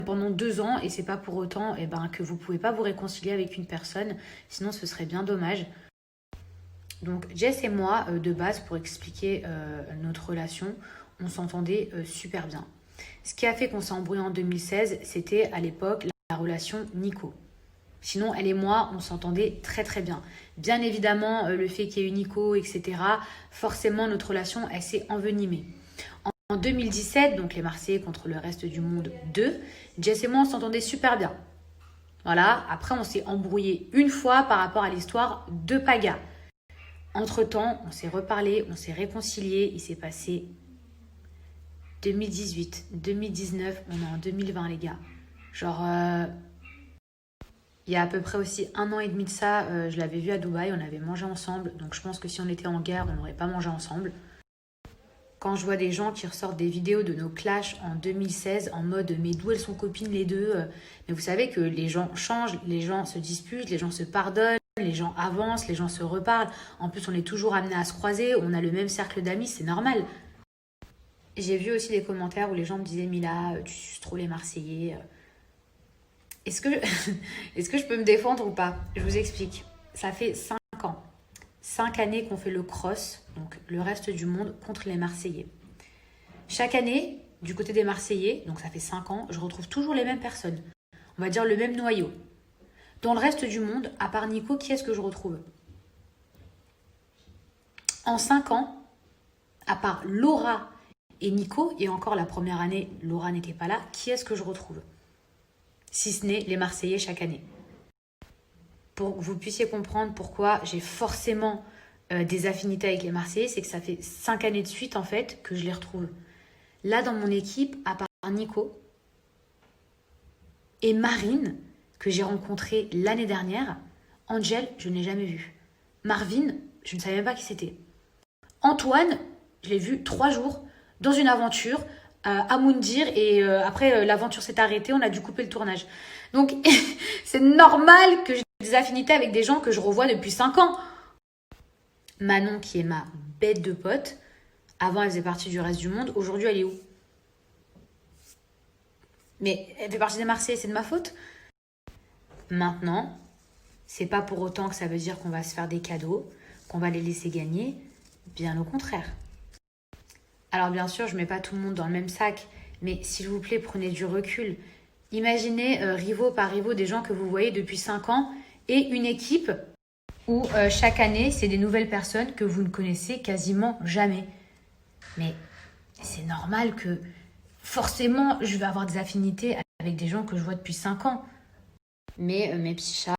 pendant 2 ans et c'est pas pour autant que vous pouvez pas vous réconcilier avec une personne, sinon ce serait bien dommage. Donc Jess et moi, de base, pour expliquer notre relation, on s'entendait super bien. Ce qui a fait qu'on s'est embrouillé en 2016, c'était à l'époque la relation Nico. Sinon, elle et moi, on s'entendait très très bien. Bien évidemment, le fait qu'il y ait eu Nico, etc., forcément, notre relation, elle s'est envenimée. En 2017, donc les Marseillais contre le reste du monde 2, Jess et moi, on s'entendait super bien. Voilà, après, on s'est embrouillé une fois par rapport à l'histoire de Paga. Entre-temps, on s'est reparlé, on s'est réconcilié, il s'est passé 2018, 2019, on est en 2020 les gars. Genre, il y a à peu près aussi 1 an et demi de ça, je l'avais vu à Dubaï, on avait mangé ensemble. Donc je pense que si on était en guerre, on n'aurait pas mangé ensemble. Quand je vois des gens qui ressortent des vidéos de nos clashs en 2016 en mode mais d'où elles sont copines les deux, mais vous savez que les gens changent, les gens se disputent, les gens se pardonnent, les gens avancent, les gens se reparlent. En plus on est toujours amenés à se croiser, on a le même cercle d'amis, c'est normal. J'ai vu aussi des commentaires où les gens me disaient Mila, tu suces trop les Marseillais. Est-ce que, est-ce que je peux me défendre ou pas? Je vous explique. Ça fait 5 ans. 5 années qu'on fait le cross, donc le reste du monde, contre les Marseillais. Chaque année, du côté des Marseillais, donc ça fait 5 ans, je retrouve toujours les mêmes personnes. On va dire le même noyau. Dans le reste du monde, à part Nico, qui est-ce que je retrouve? En 5 ans, à part Laura et Nico, et encore la première année, Laura n'était pas là, qui est-ce que je retrouve? Si ce n'est les Marseillais chaque année. Pour que vous puissiez comprendre pourquoi j'ai forcément des affinités avec les Marseillais, c'est que ça fait 5 années de suite en fait que je les retrouve. Là dans mon équipe, à part Nico et Marine, que j'ai rencontrée l'année dernière, Angel, je ne l'ai jamais vue. Marvin, je ne savais même pas qui c'était. Antoine, je l'ai vu 3 jours dans une aventure à Moundir et après l'aventure s'est arrêtée, on a dû couper le tournage. Donc c'est normal que j'ai des affinités avec des gens que je revois depuis 5 ans. Manon, qui est ma bête de pote, avant elle faisait partie du reste du monde, aujourd'hui elle est où? Mais elle fait partie des Marseillais, c'est de ma faute? Maintenant, c'est pas pour autant que ça veut dire qu'on va se faire des cadeaux, qu'on va les laisser gagner, bien au contraire. Alors bien sûr, je mets pas tout le monde dans le même sac, mais s'il vous plaît, prenez du recul. Imaginez rivaux par rivaux des gens que vous voyez depuis 5 ans et une équipe où chaque année, c'est des nouvelles personnes que vous ne connaissez quasiment jamais. Mais c'est normal que forcément, je vais avoir des affinités avec des gens que je vois depuis 5 ans. Mais mes petits chats,